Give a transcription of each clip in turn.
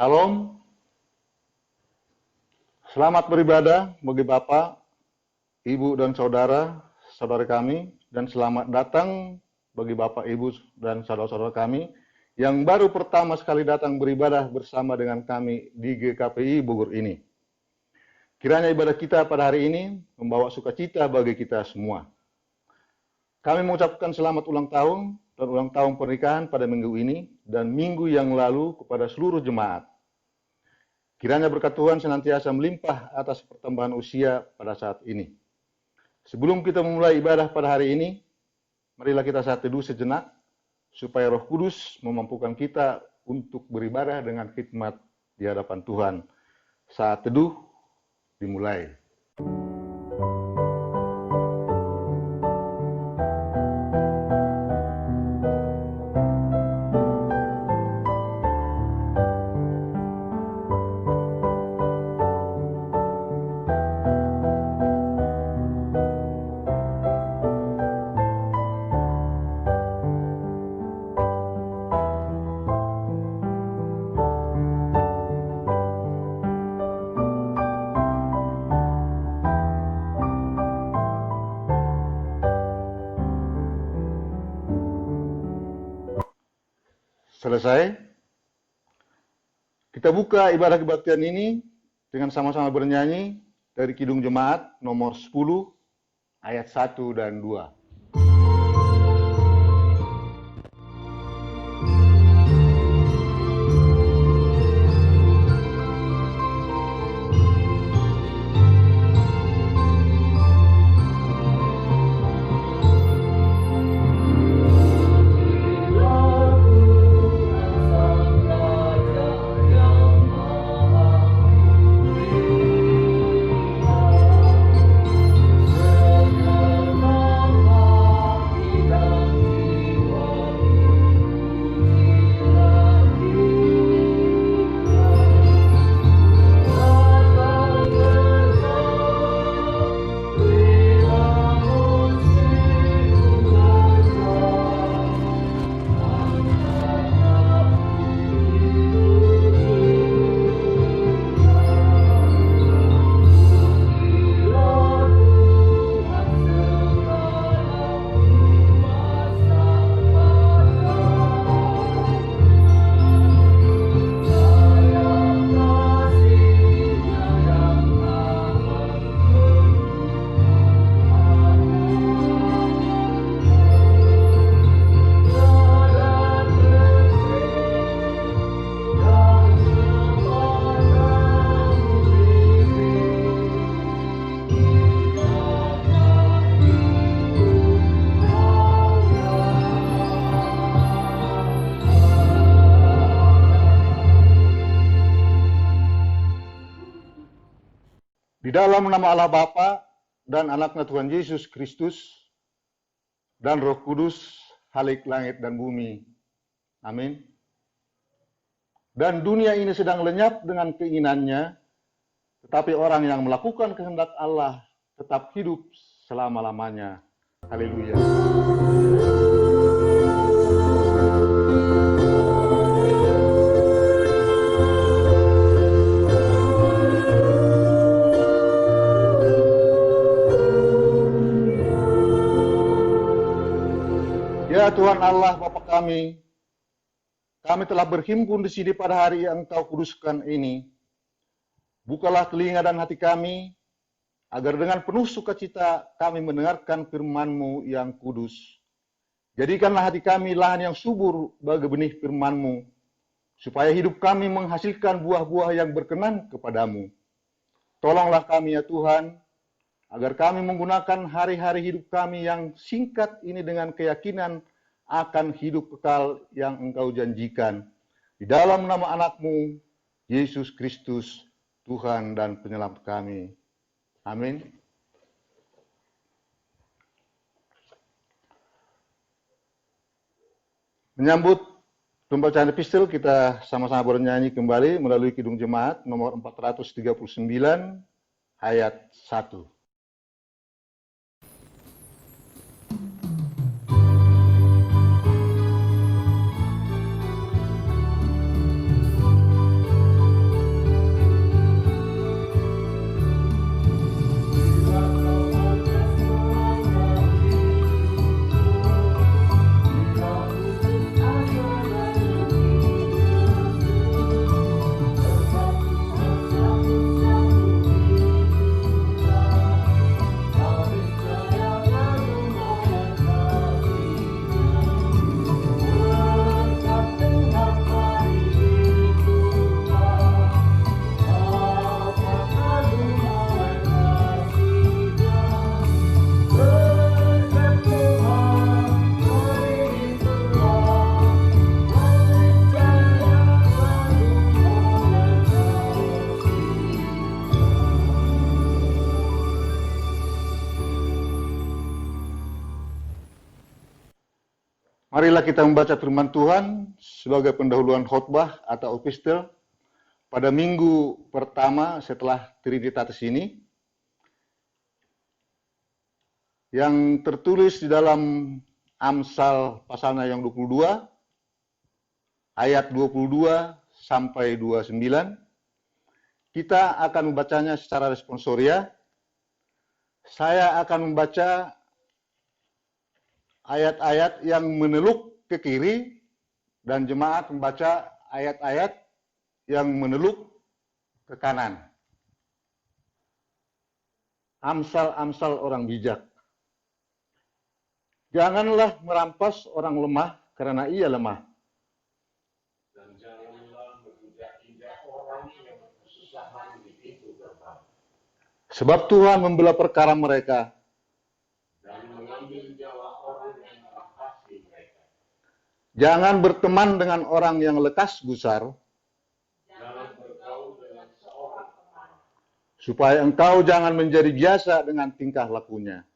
Salam, selamat beribadah bagi Bapak, Ibu dan saudara kami, dan selamat datang bagi Bapak, Ibu dan saudara-saudara kami yang baru pertama sekali datang beribadah bersama dengan kami di GKPI Bogor ini. Kiranya ibadah kita pada hari ini membawa sukacita bagi kita semua. Kami mengucapkan selamat ulang tahun dan ulang tahun pernikahan pada minggu ini dan minggu yang lalu kepada seluruh jemaat. Kiranya berkat Tuhan senantiasa melimpah atas pertambahan usia pada saat ini. Sebelum kita memulai ibadah pada hari ini, marilah kita saat teduh sejenak, supaya Roh Kudus memampukan kita untuk beribadah dengan khidmat di hadapan Tuhan. Saat teduh dimulai. Selesai. Kita buka ibadah kebaktian ini dengan sama-sama bernyanyi dari Kidung Jemaat nomor 10 ayat 1 dan 2. Di dalam nama Allah Bapa dan anaknya Tuhan Yesus Kristus dan Roh Kudus, Halik langit dan bumi. Amin. Dan dunia ini sedang lenyap dengan keinginannya, tetapi orang yang melakukan kehendak Allah tetap hidup selama-lamanya. Haleluya. Ya Tuhan Allah Bapa kami telah berhimpun di sini pada hari yang Engkau kuduskan ini. Bukalah telinga dan hati kami, agar dengan penuh sukacita kami mendengarkan firman-Mu yang kudus. Jadikanlah hati kami lahan yang subur bagi benih firman-Mu, supaya hidup kami menghasilkan buah-buah yang berkenan kepadamu. Tolonglah kami ya Tuhan, agar kami menggunakan hari-hari hidup kami yang singkat ini dengan keyakinan akan hidup kekal yang Engkau janjikan. Di dalam nama anak-Mu, Yesus Kristus, Tuhan dan Penyelamat kami. Amin. Menyambut pembacaan epistel, kita sama-sama bernyanyi kembali melalui Kidung Jemaat nomor 439 ayat 1. Marilah kita membaca firman Tuhan sebagai pendahuluan khotbah atau epistel pada minggu pertama setelah Trinitatis ini, yang tertulis di dalam Amsal pasalnya yang 22, ayat 22 sampai 29. Kita akan membacanya secara responsoria. Saya akan membaca ayat-ayat yang meneluk ke kiri, dan jemaat membaca ayat-ayat yang meneluk ke kanan. Amsal-amsal orang bijak. Janganlah merampas orang lemah karena ia lemah. Dan janganlah menginjak-injak orang yang kesusahan di pintu gerbang. Sebab Tuhan membela perkara mereka. Dan mengambil nyawa orang yang merampas mereka. Jangan berteman dengan orang yang lekas gusar, Jangan bergaul dengan seorang pemarah. supaya engkau jangan menjadi biasa dengan tingkah lakunya.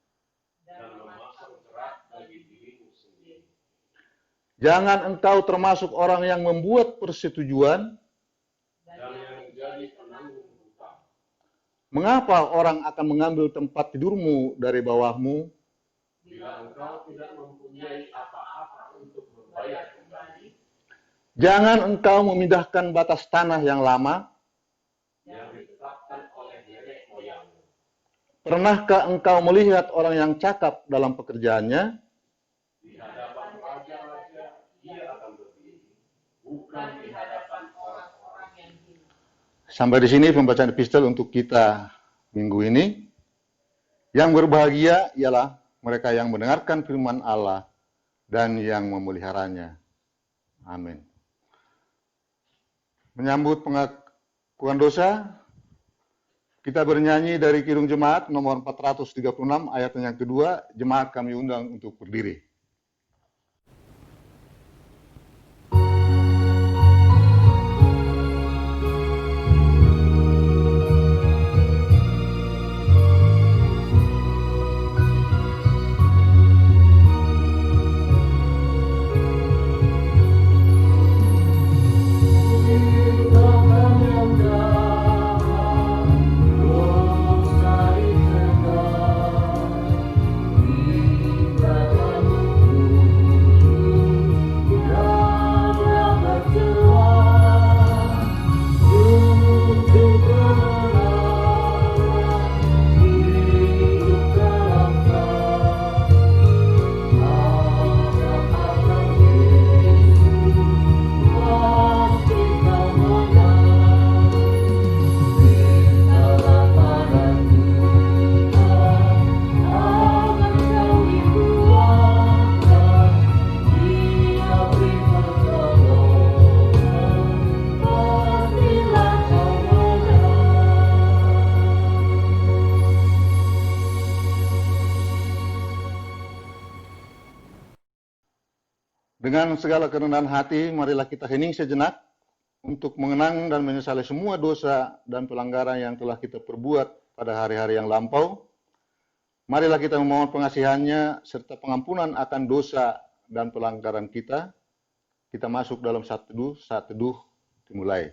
Dan memasang jerat bagi dirimu sendiri. Jangan engkau termasuk orang yang membuat persetujuan. Dan yang menjadi penanggung hutang. Mengapa orang akan mengambil tempat tidurmu dari bawahmu? Bila engkau tidak mempunyai apa-apa untuk membayar kembali, Jangan engkau memindahkan batas tanah yang lama. yang ditetapkan oleh nenek moyangmu. Pernahkah engkau melihat orang yang cakap dalam pekerjaannya? Di hadapan raja-raja ia akan berdiri, bukan di hadapan orang-orang yang hina. Sampai di sini pembacaan epistel untuk kita minggu ini. Yang berbahagia ialah mereka yang mendengarkan firman Allah dan yang memeliharanya. Amin. Menyambut pengakuan dosa, kita bernyanyi dari Kidung Jemaat nomor 436 ayat yang kedua. Jemaat kami undang untuk berdiri. Dengan segala kerendahan hati, marilah kita hening sejenak untuk mengenang dan menyesali semua dosa dan pelanggaran yang telah kita perbuat pada hari-hari yang lampau. Marilah kita memohon pengasihannya serta pengampunan akan dosa dan pelanggaran kita. Kita masuk dalam saat teduh dimulai.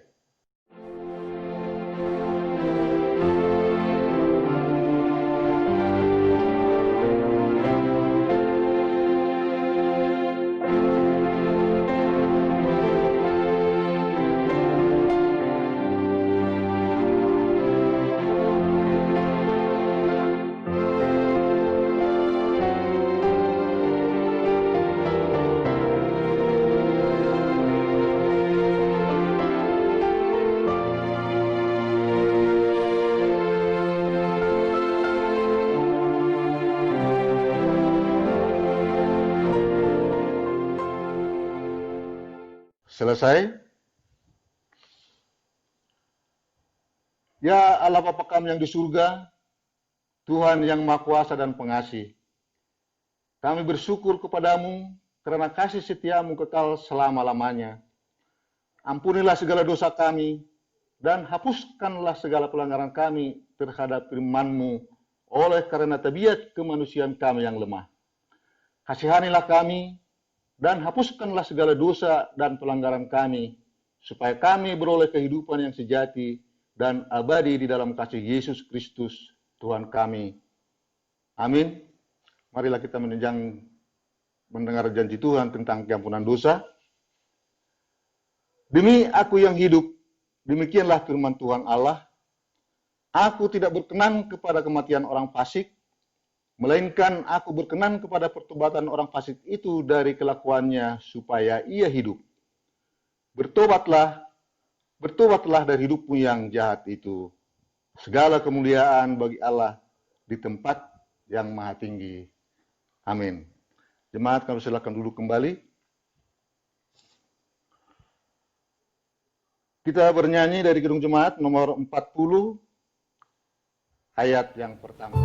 Selesai? Ya Allah Bapa kami yang di surga, Tuhan yang Maha Kuasa dan Pengasih, kami bersyukur kepadamu karena kasih setiamu kekal selama-lamanya. Ampunilah segala dosa kami, dan hapuskanlah segala pelanggaran kami terhadap firman-Mu oleh karena tabiat kemanusiaan kami yang lemah. Kasihanilah kami, dan hapuskanlah segala dosa dan pelanggaran kami, supaya kami beroleh kehidupan yang sejati dan abadi di dalam kasih Yesus Kristus, Tuhan kami. Amin. Marilah kita mendengar janji Tuhan tentang keampunan dosa. Demi aku yang hidup, demikianlah firman Tuhan Allah, aku tidak berkenan kepada kematian orang fasik, melainkan aku berkenan kepada pertobatan orang fasik itu dari kelakuannya supaya ia hidup. Bertobatlah dari hidupmu yang jahat itu. Segala kemuliaan bagi Allah di tempat yang maha tinggi. Amin. Jemaat, kami silakan duduk kembali. Kita bernyanyi dari Kidung Jemaat nomor 40, ayat yang pertama.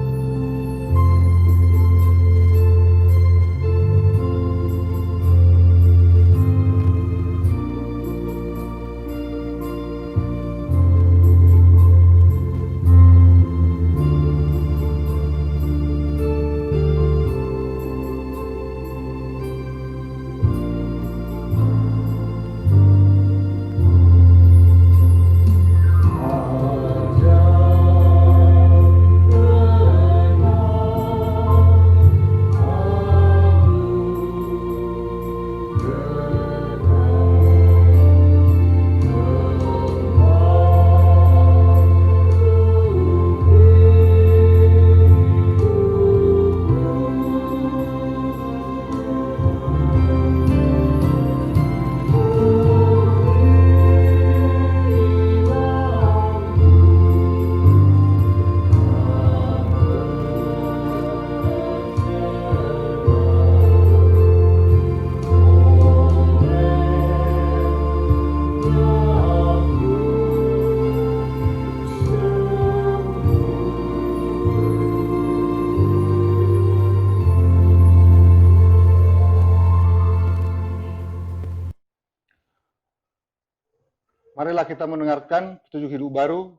Marilah kita mendengarkan petunjuk hidup baru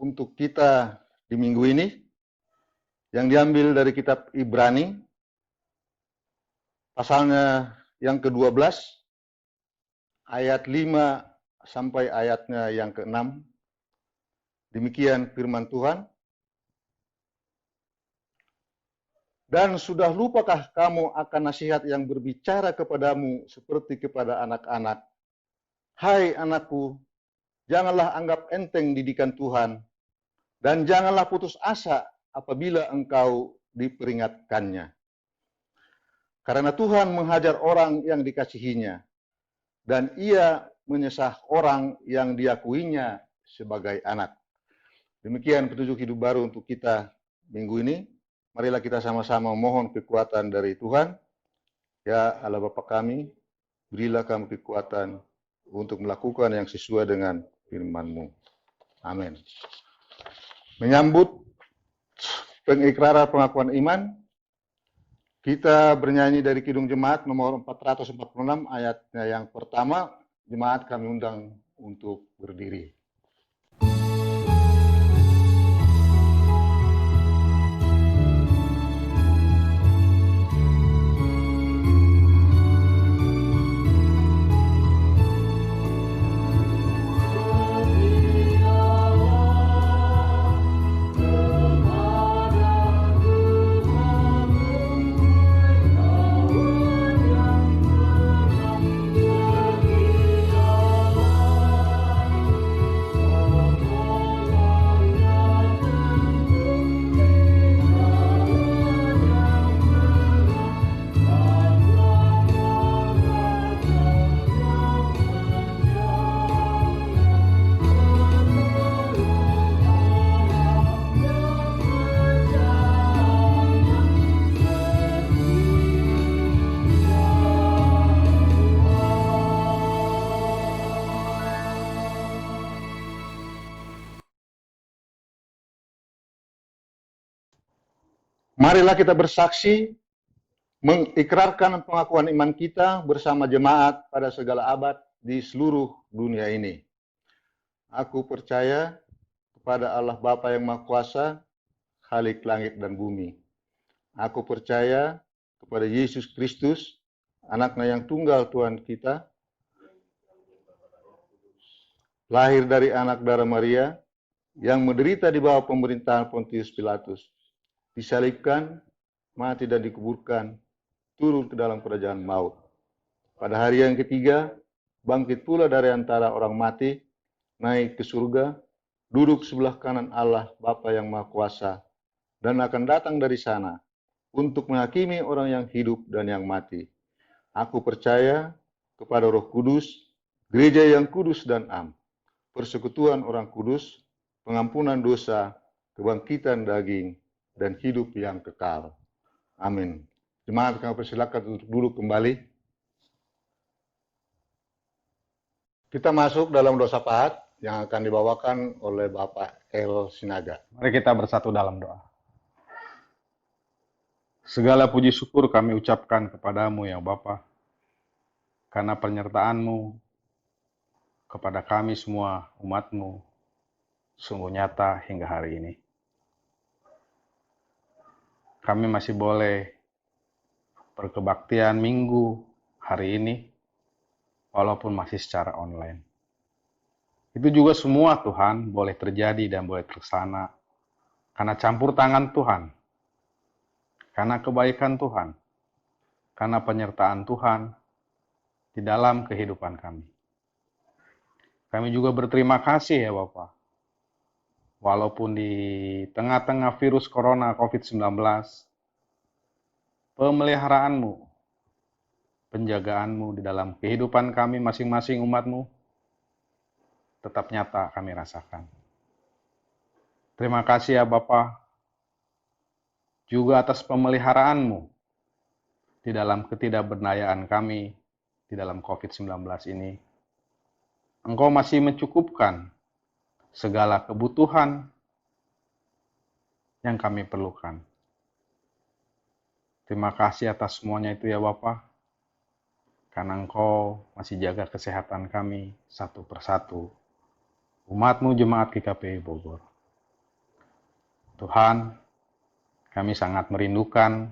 untuk kita di minggu ini, yang diambil dari kitab Ibrani, pasalnya yang ke-12, ayat 5 sampai ayatnya yang ke-6. Demikian firman Tuhan. Dan sudah lupakah kamu akan nasihat yang berbicara kepadamu seperti kepada anak-anak? Hai anakku, janganlah anggap enteng didikan Tuhan, dan janganlah putus asa apabila engkau diperingatkannya. Karena Tuhan menghajar orang yang dikasihinya, dan ia menyesah orang yang diakuinya sebagai anak. Demikian petunjuk hidup baru untuk kita minggu ini. Marilah kita sama-sama mohon kekuatan dari Tuhan. Ya Allah Bapa kami, berilah kami kekuatan untuk melakukan yang sesuai dengan firman-Mu. Amin. Menyambut pengikraran pengakuan iman, kita bernyanyi dari Kidung Jemaat nomor 446, ayatnya yang pertama. Jemaat kami undang untuk berdiri. Marilah kita bersaksi, mengikrarkan pengakuan iman kita bersama jemaat pada segala abad di seluruh dunia ini. Aku percaya kepada Allah Bapa yang Maha Kuasa, Khalik langit dan bumi. Aku percaya kepada Yesus Kristus, anaknya yang tunggal Tuhan kita, lahir dari anak darah Maria, yang menderita di bawah pemerintahan Pontius Pilatus, disalibkan, mati dan dikuburkan, turun ke dalam kerajaan maut. Pada hari yang ketiga, bangkit pula dari antara orang mati, naik ke surga, duduk sebelah kanan Allah Bapa yang Maha Kuasa, dan akan datang dari sana untuk menghakimi orang yang hidup dan yang mati. Aku percaya kepada Roh Kudus, gereja yang kudus dan am, persekutuan orang kudus, pengampunan dosa, kebangkitan daging, dan hidup yang kekal. Amin. Jemaat kami persilakan untuk duduk kembali. Kita masuk dalam dosa pahat yang akan dibawakan oleh Bapak El Sinaga. Mari kita bersatu dalam doa. Segala puji syukur kami ucapkan kepadamu ya Bapa, karena penyertaan-Mu kepada kami semua umat-Mu sungguh nyata hingga hari ini. Kami masih boleh berkebaktian minggu hari ini, walaupun masih secara online. Itu juga semua Tuhan boleh terjadi dan boleh terlaksana karena campur tangan Tuhan, karena kebaikan Tuhan, karena penyertaan Tuhan di dalam kehidupan kami. Kami juga berterima kasih ya Bapak, walaupun di tengah-tengah virus corona COVID-19, pemeliharaanmu, penjagaanmu di dalam kehidupan kami masing-masing umatmu, tetap nyata kami rasakan. Terima kasih ya Bapak, juga atas pemeliharaanmu di dalam ketidakberdayaan kami di dalam COVID-19 ini. Engkau masih mencukupkan segala kebutuhan yang kami perlukan. Terima kasih atas semuanya itu ya Bapak, karena Engkau masih jaga kesehatan kami satu persatu. Umat-Mu Jemaat GKPI Bogor. Tuhan, kami sangat merindukan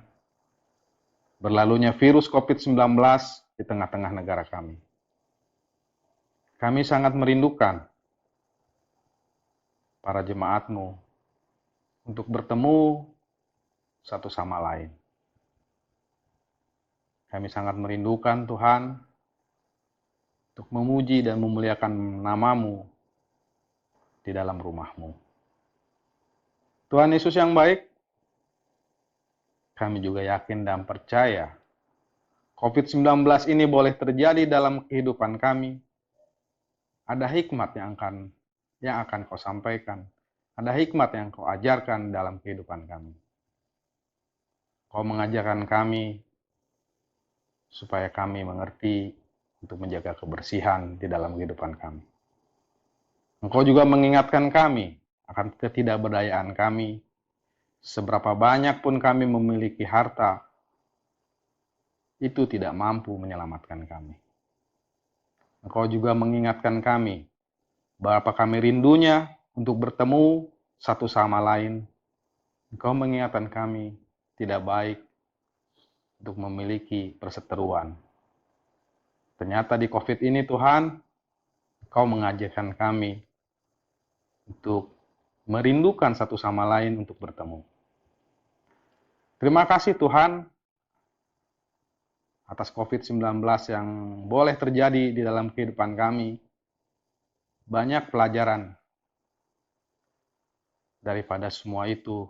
berlalunya virus COVID-19 di tengah-tengah negara kami. Kami sangat merindukan para jemaat-Mu untuk bertemu satu sama lain. Kami sangat merindukan Tuhan untuk memuji dan memuliakan nama-Mu di dalam rumah-Mu. Tuhan Yesus yang baik, kami juga yakin dan percaya COVID-19 ini boleh terjadi dalam kehidupan kami. Ada hikmat yang akan Kau sampaikan. Ada hikmat yang Kau ajarkan dalam kehidupan kami. Kau mengajarkan kami supaya kami mengerti untuk menjaga kebersihan di dalam kehidupan kami. Engkau juga mengingatkan kami akan ketidakberdayaan kami. Seberapa banyak pun kami memiliki harta, itu tidak mampu menyelamatkan kami. Engkau juga mengingatkan kami bahwa kami rindunya untuk bertemu satu sama lain. Engkau mengingatkan kami tidak baik untuk memiliki perseteruan. Ternyata di COVID ini Tuhan, Engkau mengajarkan kami untuk merindukan satu sama lain untuk bertemu. Terima kasih Tuhan atas COVID-19 yang boleh terjadi di dalam kehidupan kami. Banyak pelajaran daripada semua itu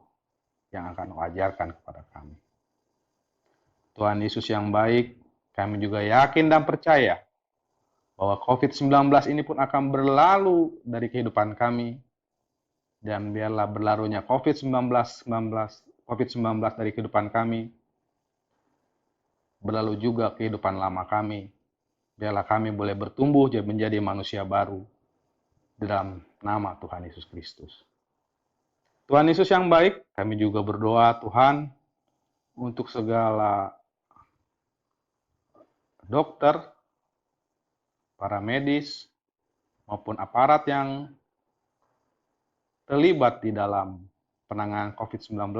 yang akan Kau ajarkan kepada kami. Tuhan Yesus yang baik, kami juga yakin dan percaya bahwa COVID-19 ini pun akan berlalu dari kehidupan kami. Dan biarlah berlalunya COVID-19 dari kehidupan kami, berlalu juga kehidupan lama kami. Biarlah kami boleh bertumbuh menjadi manusia baru di dalam nama Tuhan Yesus Kristus. Tuhan Yesus yang baik, kami juga berdoa Tuhan untuk segala dokter, para medis, maupun aparat yang terlibat di dalam penanganan COVID-19,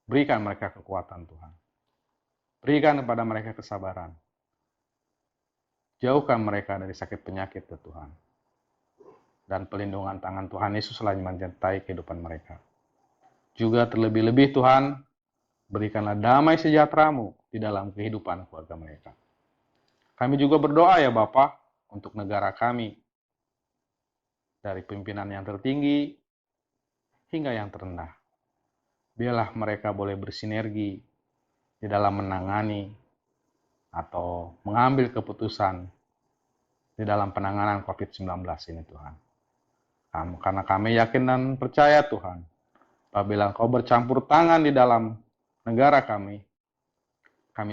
berikan mereka kekuatan Tuhan. Berikan kepada mereka kesabaran. Jauhkan mereka dari sakit penyakit, ya Tuhan. Dan pelindungan tangan Tuhan Yesuslah yang menyertai kehidupan mereka. Juga terlebih-lebih Tuhan, berikanlah damai sejahtera-Mu di dalam kehidupan keluarga mereka. Kami juga berdoa ya Bapa untuk negara kami, dari pimpinan yang tertinggi hingga yang terendah. Biarlah mereka boleh bersinergi di dalam menangani atau mengambil keputusan di dalam penanganan COVID-19 ini Tuhan. Karena kami yakin dan percaya Tuhan, apabila Engkau bercampur tangan di dalam negara kami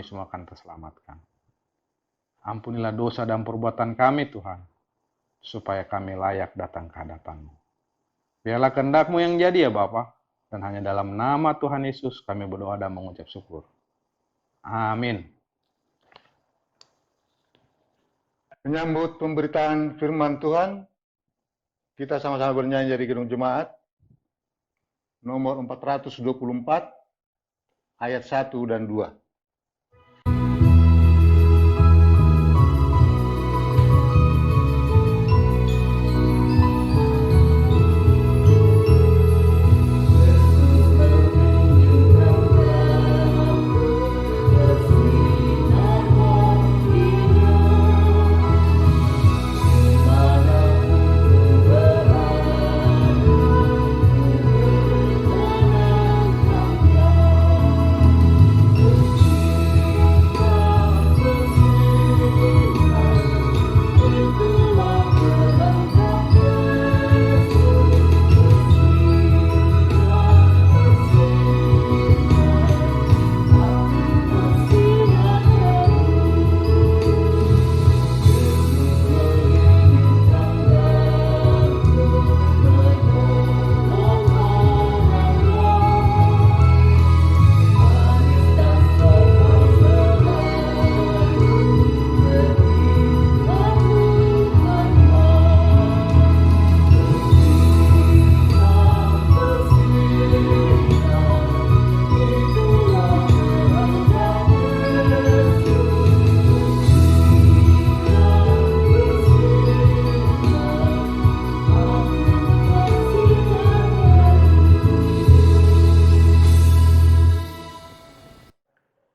semua akan terselamatkan. Ampunilah dosa dan perbuatan kami Tuhan, supaya kami layak datang ke hadapan-Mu. Biarlah kehendak-Mu yang jadi ya Bapa, dan hanya dalam nama Tuhan Yesus kami berdoa dan mengucap syukur. Amin. Menyambut pemberitaan firman Tuhan, kita sama-sama bernyanyi dari Gedung Jemaat, nomor 424, ayat 1 dan 2.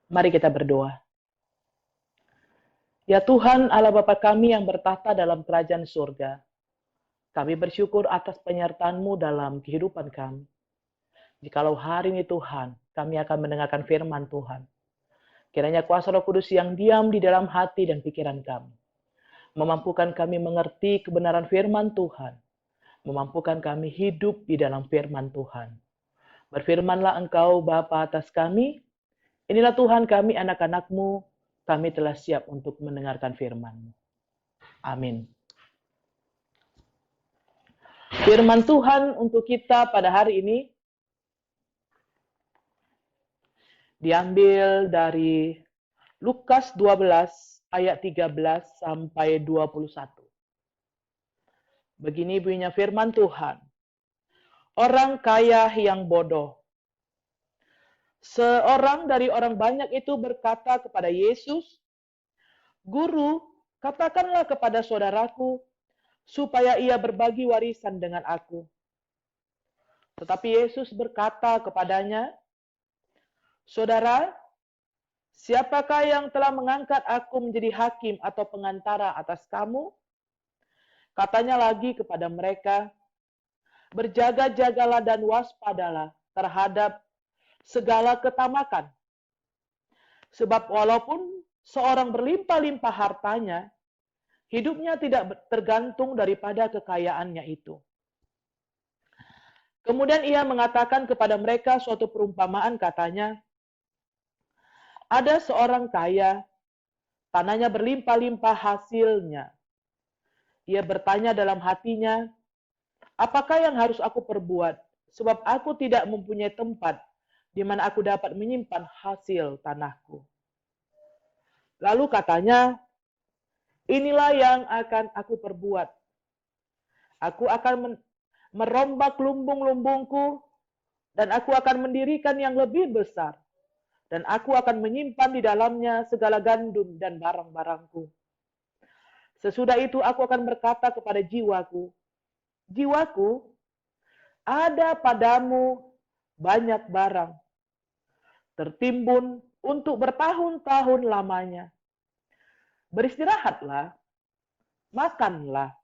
Mari kita berdoa. Ya Tuhan, Allah Bapa kami yang bertahta dalam kerajaan surga, kami bersyukur atas penyertaan-Mu dalam kehidupan kami. Jikalau hari ini Tuhan, kami akan mendengarkan firman Tuhan. Kiranya kuasa Roh Kudus yang diam di dalam hati dan pikiran kami, memampukan kami mengerti kebenaran firman Tuhan, memampukan kami hidup di dalam firman Tuhan. Berfirmanlah Engkau Bapa atas kami, inilah Tuhan kami anak-anak-Mu, kami telah siap untuk mendengarkan firman-Mu. Amin. Firman Tuhan untuk kita pada hari ini diambil dari Lukas 12 ayat 13 sampai 21. Begini bunyinya firman Tuhan. Orang kaya yang bodoh. Seorang dari orang banyak itu berkata kepada Yesus, "Guru, katakanlah kepada saudaraku, supaya ia berbagi warisan dengan aku." Tetapi Yesus berkata kepadanya, "Saudara, siapakah yang telah mengangkat aku menjadi hakim atau pengantara atas kamu?" Katanya lagi kepada mereka, "Berjaga-jagalah dan waspadalah terhadap segala ketamakan. Sebab walaupun seorang berlimpah-limpah hartanya, hidupnya tidak tergantung daripada kekayaannya itu." Kemudian ia mengatakan kepada mereka suatu perumpamaan, katanya, "Ada seorang kaya, tanahnya berlimpah-limpah hasilnya. Ia bertanya dalam hatinya, apakah yang harus aku perbuat? Sebab aku tidak mempunyai tempat di mana aku dapat menyimpan hasil tanahku." Lalu katanya, "Inilah yang akan aku perbuat. Aku akan merombak lumbung-lumbungku, dan aku akan mendirikan yang lebih besar, dan aku akan menyimpan di dalamnya segala gandum dan barang-barangku. Sesudah itu aku akan berkata kepada jiwaku, jiwaku, ada padamu banyak barang, tertimbun untuk bertahun-tahun lamanya. Beristirahatlah, makanlah,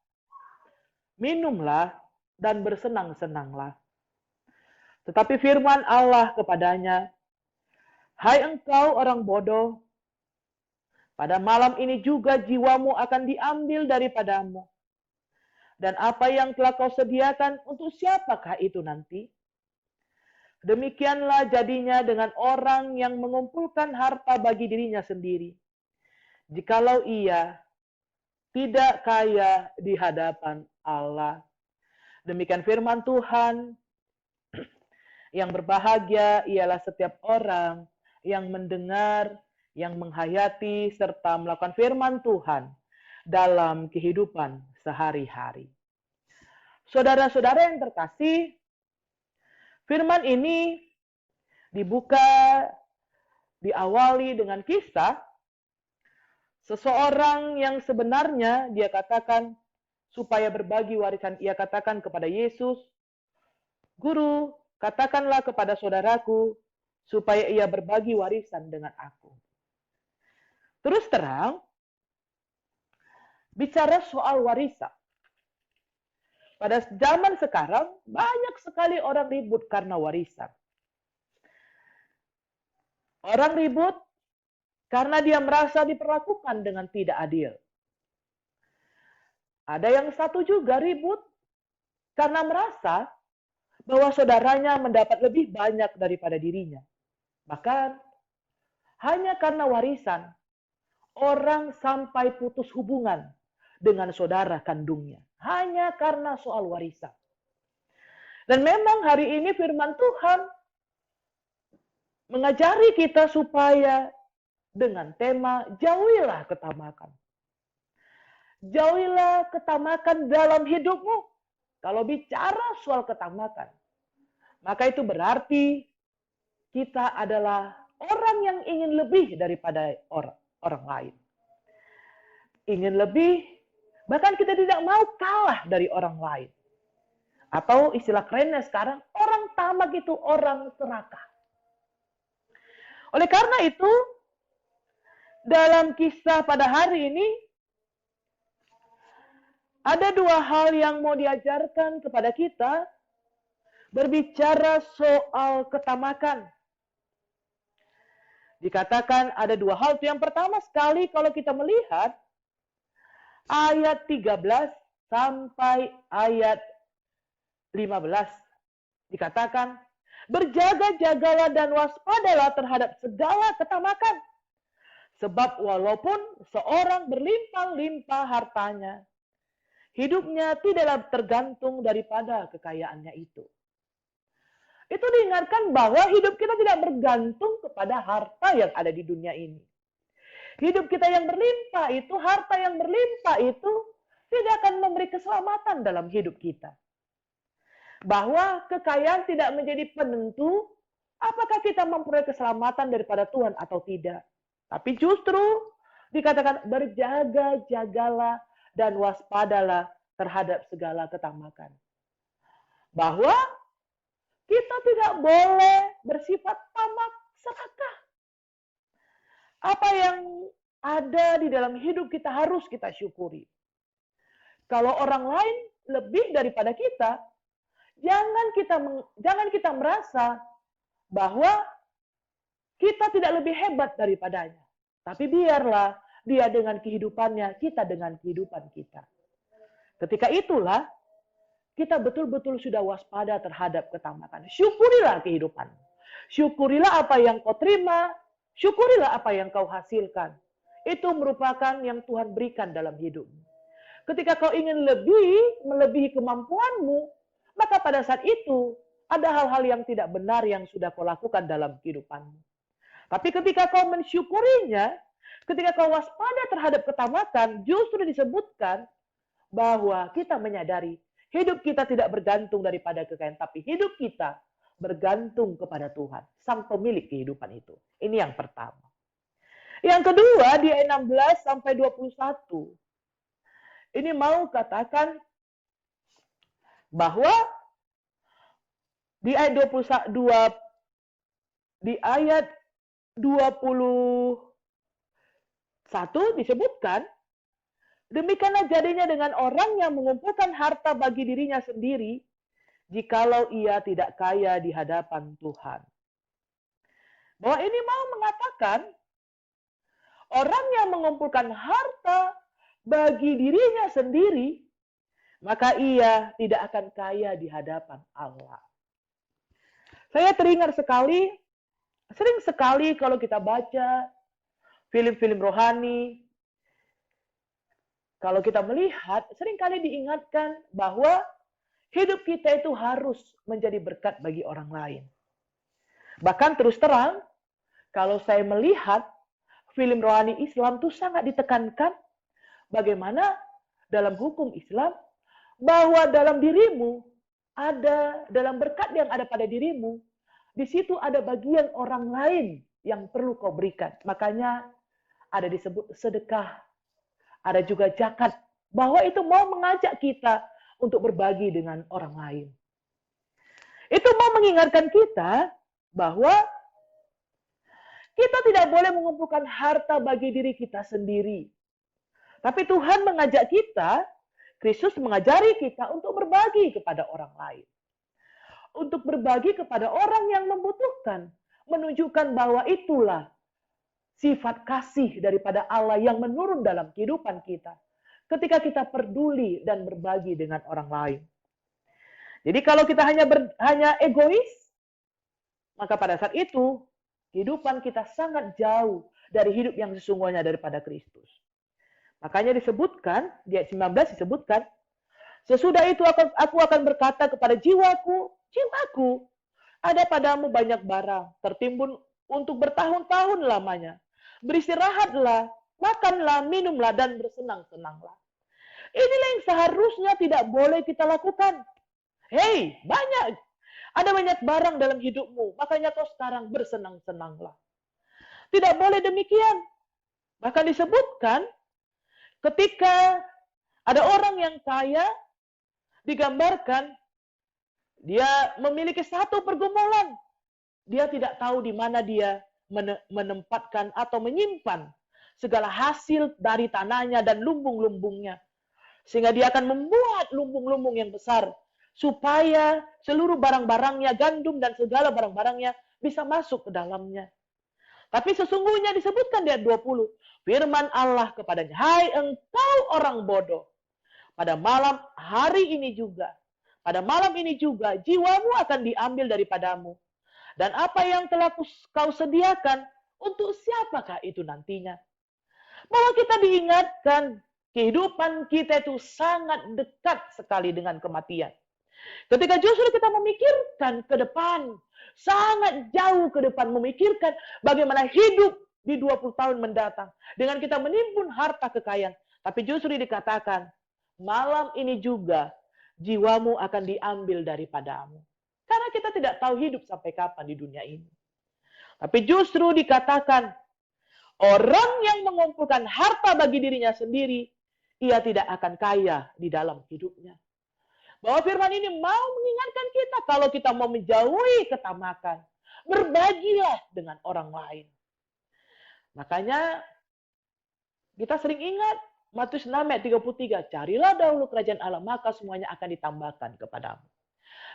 minumlah, dan bersenang-senanglah. Tetapi firman Allah kepadanya, hai engkau orang bodoh, pada malam ini juga jiwamu akan diambil daripadamu. Dan apa yang telah kau sediakan, untuk siapakah itu nanti? Demikianlah jadinya dengan orang yang mengumpulkan harta bagi dirinya sendiri, jikalau ia tidak kaya di hadapan Allah. Demikian firman Tuhan. Yang berbahagia ialah setiap orang yang mendengar, yang menghayati, serta melakukan firman Tuhan dalam kehidupan sehari-hari. Saudara-saudara yang terkasih, firman ini diawali dengan kisah seseorang yang sebenarnya dia katakan supaya berbagi warisan. Ia katakan kepada Yesus, Guru, katakanlah kepada saudaraku supaya ia berbagi warisan dengan aku. Terus terang, bicara soal warisan. Pada zaman sekarang, banyak sekali orang ribut karena warisan. Orang ribut karena dia merasa diperlakukan dengan tidak adil. Ada yang satu juga ribut karena merasa bahwa saudaranya mendapat lebih banyak daripada dirinya. Bahkan, hanya karena warisan, orang sampai putus hubungan dengan saudara kandungnya. Hanya karena soal warisan. Dan memang hari ini firman Tuhan mengajari kita supaya dengan tema jauhilah ketamakan. Jauhilah ketamakan dalam hidupmu. Kalau bicara soal ketamakan, maka itu berarti kita adalah orang yang ingin lebih daripada orang lain. Ingin lebih, bahkan kita tidak mau kalah dari orang lain. Atau istilah kerennya sekarang, orang tamak itu orang serakah. Oleh karena itu, dalam kisah pada hari ini, ada dua hal yang mau diajarkan kepada kita berbicara soal ketamakan. Dikatakan ada dua hal. Yang pertama sekali kalau kita melihat ayat 13 sampai ayat 15. Dikatakan, berjaga-jagalah dan waspadalah terhadap segala ketamakan. Sebab walaupun seorang berlimpah-limpah hartanya, hidupnya tidaklah tergantung daripada kekayaannya itu. Itu diingatkan bahwa hidup kita tidak bergantung kepada harta yang ada di dunia ini. Hidup kita yang berlimpah itu, harta yang berlimpah itu, tidak akan memberi keselamatan dalam hidup kita. Bahwa kekayaan tidak menjadi penentu apakah kita memperoleh keselamatan daripada Tuhan atau tidak. Tapi justru dikatakan berjaga-jagalah dan waspadalah terhadap segala ketamakan. Bahwa kita tidak boleh bersifat tamak serakah. Apa yang ada di dalam hidup kita harus kita syukuri. Kalau orang lain lebih daripada kita, jangan kita merasa bahwa kita tidak lebih hebat daripadanya. Tapi biarlah dia dengan kehidupannya, kita dengan kehidupan kita. Ketika itulah, kita betul-betul sudah waspada terhadap ketamakan. Syukurilah kehidupan. Syukurilah apa yang kau terima. Syukurilah apa yang kau hasilkan. Itu merupakan yang Tuhan berikan dalam hidupmu. Ketika kau ingin melebihi kemampuanmu, maka pada saat itu, ada hal-hal yang tidak benar yang sudah kau lakukan dalam kehidupanmu. Tapi ketika kau mensyukurinya, ketika kau waspada terhadap ketamakan, justru disebutkan bahwa kita menyadari hidup kita tidak bergantung daripada kekayaan, tapi hidup kita bergantung kepada Tuhan, sang pemilik kehidupan itu. Ini yang pertama. Yang kedua, di ayat 16 sampai 21. Ini mau katakan bahwa di ayat 22, di ayat 21 disebutkan, demikianlah jadinya dengan orang yang mengumpulkan harta bagi dirinya sendiri, jikalau ia tidak kaya di hadapan Tuhan. Bahwa ini mau mengatakan, orang yang mengumpulkan harta bagi dirinya sendiri, maka ia tidak akan kaya di hadapan Allah. Saya teringat sering sekali kalau kita baca film-film rohani, kalau kita melihat, seringkali diingatkan bahwa hidup kita itu harus menjadi berkat bagi orang lain. Bahkan terus terang, kalau saya melihat film rohani Islam itu sangat ditekankan bagaimana dalam hukum Islam, bahwa dalam dirimu ada, dalam berkat yang ada pada dirimu, di situ ada bagian orang lain yang perlu kau berikan. Makanya ada disebut sedekah, ada juga zakat, bahwa itu mau mengajak kita untuk berbagi dengan orang lain. Itu mau mengingatkan kita bahwa kita tidak boleh mengumpulkan harta bagi diri kita sendiri. Tapi Tuhan mengajak kita, Kristus mengajari kita untuk berbagi kepada orang lain. Untuk berbagi kepada orang yang membutuhkan. Menunjukkan bahwa itulah sifat kasih daripada Allah yang menurun dalam kehidupan kita. Ketika kita peduli dan berbagi dengan orang lain. Jadi kalau kita hanya egois, maka pada saat itu, kehidupan kita sangat jauh dari hidup yang sesungguhnya daripada Kristus. Makanya disebutkan, di ayat 19 disebutkan, sesudah itu aku akan berkata kepada jiwaku, ada padamu banyak barang, tertimbun untuk bertahun-tahun lamanya. Beristirahatlah, makanlah, minumlah, dan bersenang-senanglah. Inilah yang seharusnya tidak boleh kita lakukan. Hei, ada banyak barang dalam hidupmu, makanya kau sekarang bersenang-senanglah. Tidak boleh demikian. Bahkan disebutkan, ketika ada orang yang kaya, digambarkan, dia memiliki satu pergumulan. Dia tidak tahu di mana dia menempatkan atau menyimpan segala hasil dari tanahnya dan lumbung-lumbungnya. Sehingga dia akan membuat lumbung-lumbung yang besar, supaya seluruh barang-barangnya, gandum dan segala barang-barangnya bisa masuk ke dalamnya. Tapi sesungguhnya disebutkan di ayat 20, firman Allah kepadanya, hai engkau orang bodoh, pada malam ini juga jiwamu akan diambil daripadamu. Dan apa yang telah kau sediakan, untuk siapakah itu nantinya? Bahwa kita diingatkan, kehidupan kita itu sangat dekat sekali dengan kematian. Ketika justru kita memikirkan ke depan, sangat jauh ke depan, memikirkan bagaimana hidup di 20 tahun mendatang. Dengan kita menimbun harta kekayaan. Tapi justru dikatakan, malam ini juga jiwamu akan diambil daripadamu. Karena kita tidak tahu hidup sampai kapan di dunia ini. Tapi justru dikatakan, orang yang mengumpulkan harta bagi dirinya sendiri, ia tidak akan kaya di dalam hidupnya. Bahwa firman ini mau mengingatkan kita, kalau kita mau menjauhi ketamakan, berbagilah dengan orang lain. Makanya kita sering ingat Matius 6 ayat 33, carilah dahulu kerajaan Allah, maka semuanya akan ditambahkan kepadamu.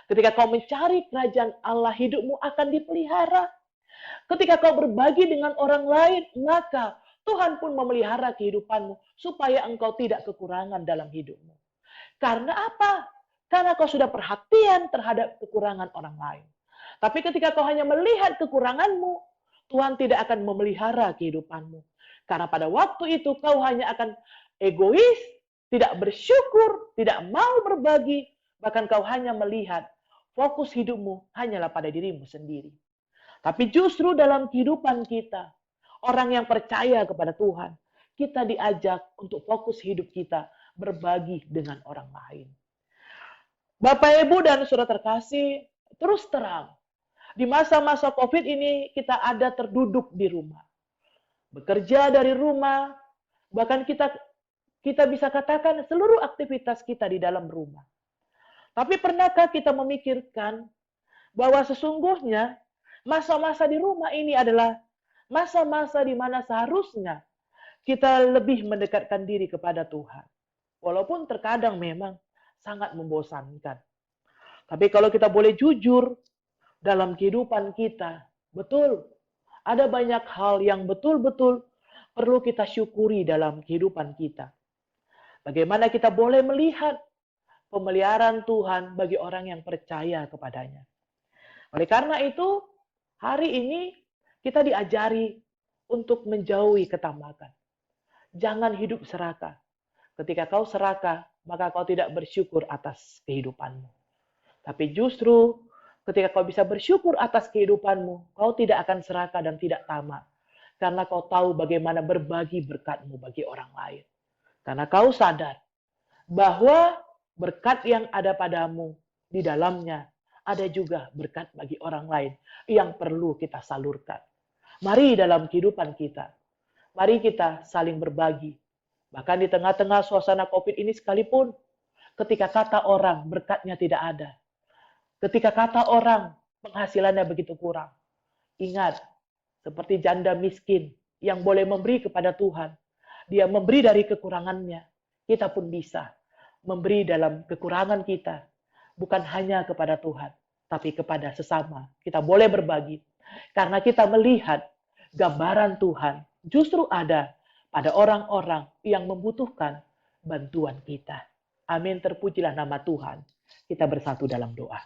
Ketika kau mencari kerajaan Allah, hidupmu akan dipelihara. Ketika kau berbagi dengan orang lain, maka Tuhan pun memelihara kehidupanmu, supaya engkau tidak kekurangan dalam hidupmu. Karena apa? Karena kau sudah perhatian terhadap kekurangan orang lain. Tapi ketika kau hanya melihat kekuranganmu, Tuhan tidak akan memelihara kehidupanmu. Karena pada waktu itu kau hanya akan egois, tidak bersyukur, tidak mau berbagi, bahkan kau hanya melihat fokus hidupmu hanyalah pada dirimu sendiri. Tapi justru dalam kehidupan kita, orang yang percaya kepada Tuhan, kita diajak untuk fokus hidup kita berbagi dengan orang lain. Bapak, Ibu, dan saudara terkasih, terus terang, Di masa-masa COVID ini kita ada terduduk di rumah. Bekerja dari rumah, bahkan kita bisa katakan seluruh aktivitas kita di dalam rumah. Tapi pernahkah kita memikirkan bahwa sesungguhnya masa-masa di rumah ini adalah masa-masa di mana seharusnya kita lebih mendekatkan diri kepada Tuhan. Walaupun terkadang memang sangat membosankan. Tapi kalau kita boleh jujur dalam kehidupan kita, betul, ada banyak hal yang betul-betul perlu kita syukuri dalam kehidupan kita. Bagaimana kita boleh melihat pemeliharaan Tuhan bagi orang yang percaya kepadanya. Oleh karena itu, hari ini kita diajari untuk menjauhi ketamakan. Jangan hidup serakah. Ketika kau serakah, maka kau tidak bersyukur atas kehidupanmu. Tapi justru ketika kau bisa bersyukur atas kehidupanmu, kau tidak akan serakah dan tidak tamak. Karena kau tahu bagaimana berbagi berkatmu bagi orang lain. Karena kau sadar bahwa berkat yang ada padamu, di dalamnya ada juga berkat bagi orang lain yang perlu kita salurkan. Mari dalam kehidupan kita, mari kita saling berbagi. Bahkan di tengah-tengah suasana COVID ini sekalipun, ketika kata orang berkatnya tidak ada, ketika kata orang penghasilannya begitu kurang, ingat, seperti janda miskin yang boleh memberi kepada Tuhan, dia memberi dari kekurangannya, kita pun bisa memberi dalam kekurangan kita, bukan hanya kepada Tuhan, tapi kepada sesama. Kita boleh berbagi, karena kita melihat gambaran Tuhan justru ada pada orang-orang yang membutuhkan bantuan kita. Amin, terpujilah nama Tuhan. Kita bersatu dalam doa.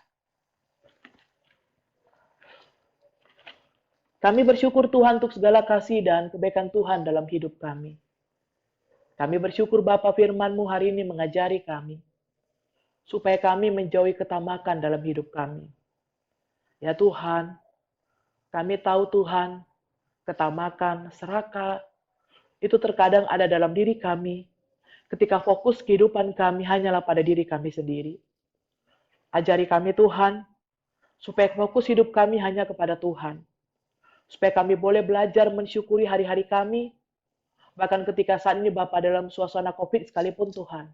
Kami bersyukur Tuhan untuk segala kasih dan kebaikan Tuhan dalam hidup kami. Kami bersyukur Bapa firman-Mu hari ini mengajari kami, supaya kami menjauhi ketamakan dalam hidup kami. Ya Tuhan, kami tahu Tuhan, ketamakan, serakah, itu terkadang ada dalam diri kami, ketika fokus kehidupan kami hanyalah pada diri kami sendiri. Ajari kami Tuhan, supaya fokus hidup kami hanya kepada Tuhan. Supaya kami boleh belajar mensyukuri hari-hari kami, bahkan ketika saat ini Bapa dalam suasana COVID sekalipun Tuhan.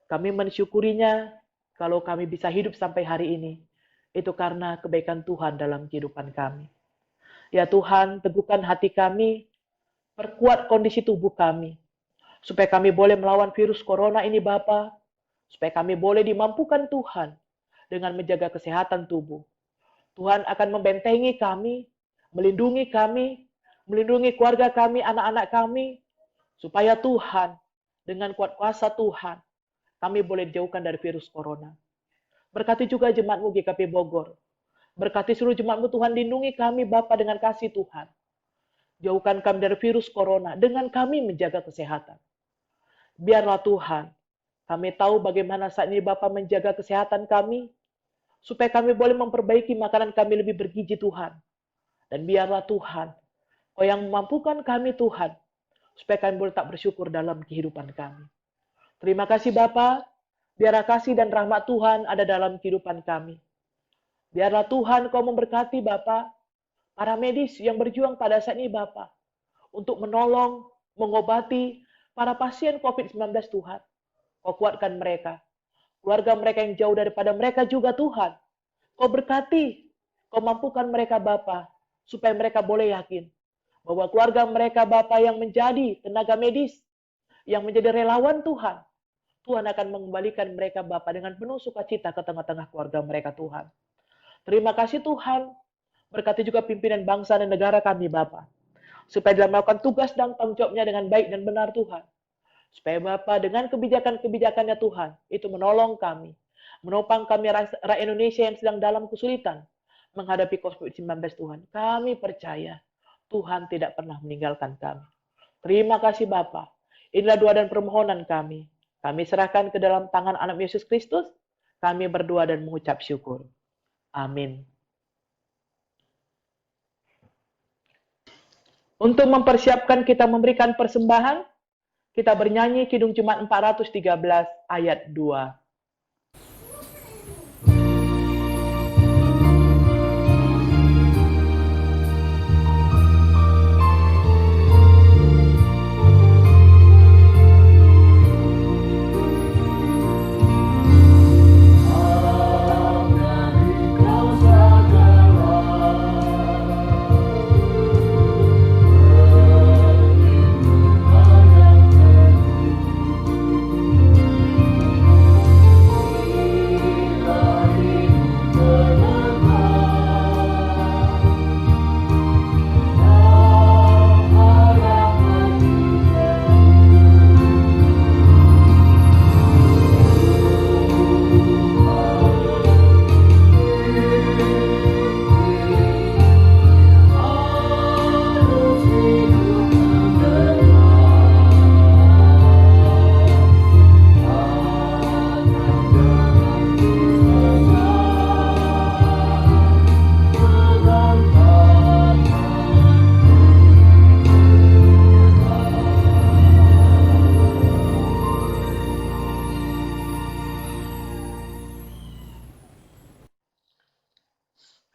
Kami mensyukurinya kalau kami bisa hidup sampai hari ini. Itu karena kebaikan Tuhan dalam kehidupan kami. Ya Tuhan, teguhkan hati kami, perkuat kondisi tubuh kami, supaya kami boleh melawan virus corona ini Bapa, supaya kami boleh dimampukan Tuhan dengan menjaga kesehatan tubuh. Tuhan akan membentengi kami, melindungi keluarga kami, anak-anak kami, supaya Tuhan, dengan kuat kuasa Tuhan, kami boleh dijauhkan dari virus corona. Berkati juga jemaat-Mu GKP Bogor. Berkati seluruh jemaat-Mu Tuhan, lindungi kami Bapa dengan kasih Tuhan. Jauhkan kami dari virus corona dengan kami menjaga kesehatan. Biarlah Tuhan, kami tahu bagaimana saat ini Bapa menjaga kesehatan kami, supaya kami boleh memperbaiki makanan kami lebih bergizi Tuhan. Dan biarlah Tuhan, Kau yang memampukan kami Tuhan, supaya kami boleh tak bersyukur dalam kehidupan kami. Terima kasih Bapa, biarlah kasih dan rahmat Tuhan ada dalam kehidupan kami. Biarlah Tuhan Kau memberkati Bapa, para medis yang berjuang pada saat ini Bapa, untuk menolong, mengobati para pasien COVID-19 Tuhan. Kau kuatkan mereka. Keluarga mereka yang jauh daripada mereka juga Tuhan. Kau berkati, Kau mampukan mereka Bapa, supaya mereka boleh yakin bahwa keluarga mereka Bapa yang menjadi tenaga medis, yang menjadi relawan Tuhan, Tuhan akan mengembalikan mereka Bapa dengan penuh sukacita ke tengah-tengah keluarga mereka Tuhan. Terima kasih Tuhan. Berkati juga pimpinan bangsa dan negara kami, Bapa, supaya dalam melakukan tugas dan tanggung jawabnya dengan baik dan benar, Tuhan. Supaya Bapa dengan kebijakan-kebijakannya, Tuhan, itu menolong kami, menopang kami rakyat Indonesia yang sedang dalam kesulitan menghadapi COVID-19, Tuhan. Kami percaya Tuhan tidak pernah meninggalkan kami. Terima kasih, Bapa. Inilah doa dan permohonan kami. Kami serahkan ke dalam tangan anak Yesus Kristus. Kami berdoa dan mengucap syukur. Amin. Untuk mempersiapkan kita memberikan persembahan, kita bernyanyi Kidung Jemaat 413 ayat 2.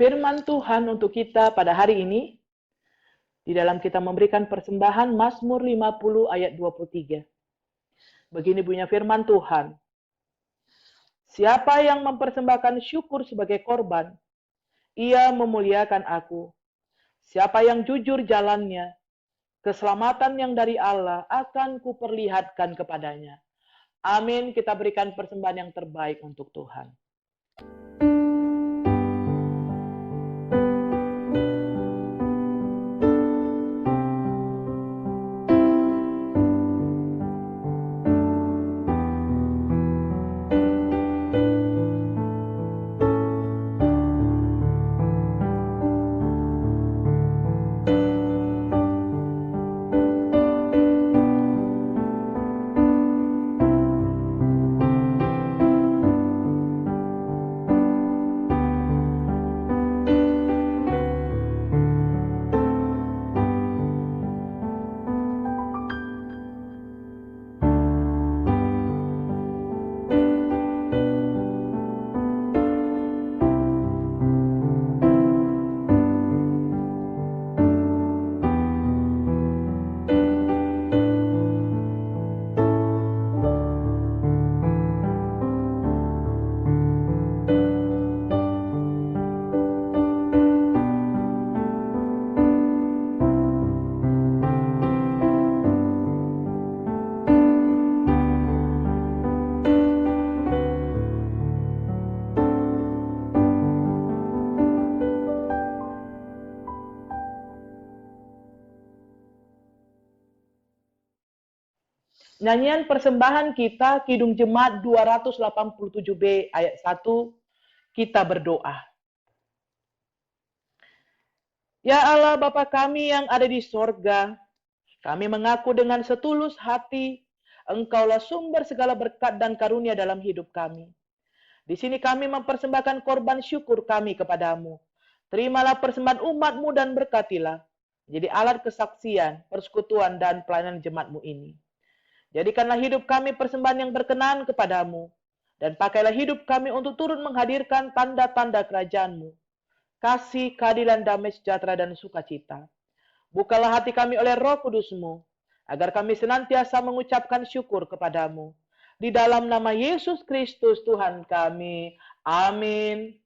firman Tuhan untuk kita pada hari ini di dalam kita memberikan persembahan Mazmur 50 ayat 23. Begini bunyinya firman Tuhan. Siapa yang mempersembahkan syukur sebagai korban, ia memuliakan aku. Siapa yang jujur jalannya, keselamatan yang dari Allah akan kuperlihatkan kepadanya. Amin, kita berikan persembahan yang terbaik untuk Tuhan. Nyanyian persembahan kita, Kidung Jemaat 287B ayat 1, kita berdoa. Ya Allah Bapa kami yang ada di sorga, kami mengaku dengan setulus hati, Engkaulah sumber segala berkat dan karunia dalam hidup kami. Di sini kami mempersembahkan korban syukur kami kepadamu. Terimalah persembahan umat-Mu dan berkatilah, jadi alat kesaksian, persekutuan, dan pelayanan jemaat-Mu ini. Jadikanlah hidup kami persembahan yang berkenan kepadamu, dan pakailah hidup kami untuk turut menghadirkan tanda-tanda kerajaan-Mu, kasih, keadilan, damai, sejahtera, dan sukacita. Bukalah hati kami oleh Roh Kudus-Mu, agar kami senantiasa mengucapkan syukur kepadamu. Di dalam nama Yesus Kristus Tuhan kami. Amin.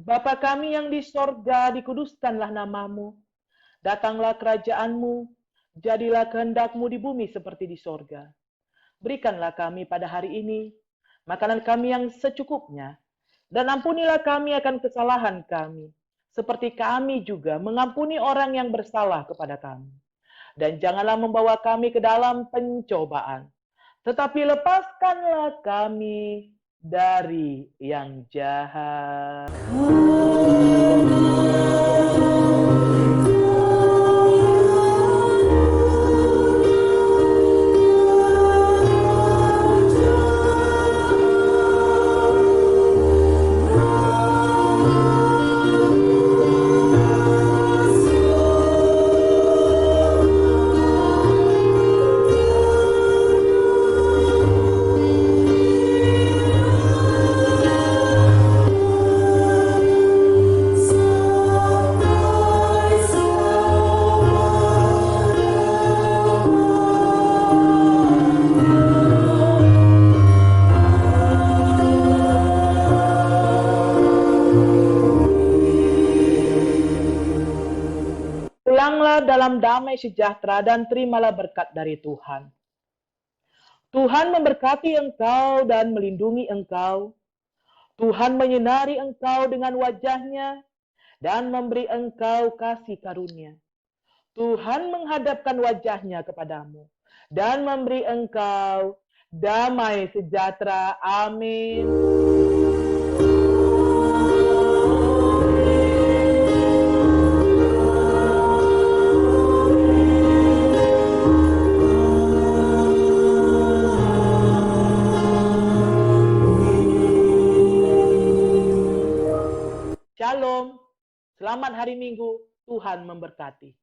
Bapa kami yang di sorga, dikuduskanlah namamu. Datanglah kerajaan-Mu, jadilah kehendak-Mu di bumi seperti di sorga. Berikanlah kami pada hari ini makanan kami yang secukupnya, dan ampunilah kami akan kesalahan kami, seperti kami juga mengampuni orang yang bersalah kepada kami. Dan janganlah membawa kami ke dalam pencobaan, tetapi lepaskanlah kami dari yang jahat. So Sedanglah dalam damai sejahtera dan terimalah berkat dari Tuhan. Tuhan memberkati engkau dan melindungi engkau. Tuhan menyinari engkau dengan wajah-Nya dan memberi engkau kasih karunia. Tuhan menghadapkan wajah-Nya kepadamu dan memberi engkau damai sejahtera. Amin. Shalom. Selamat hari Minggu. Tuhan memberkati.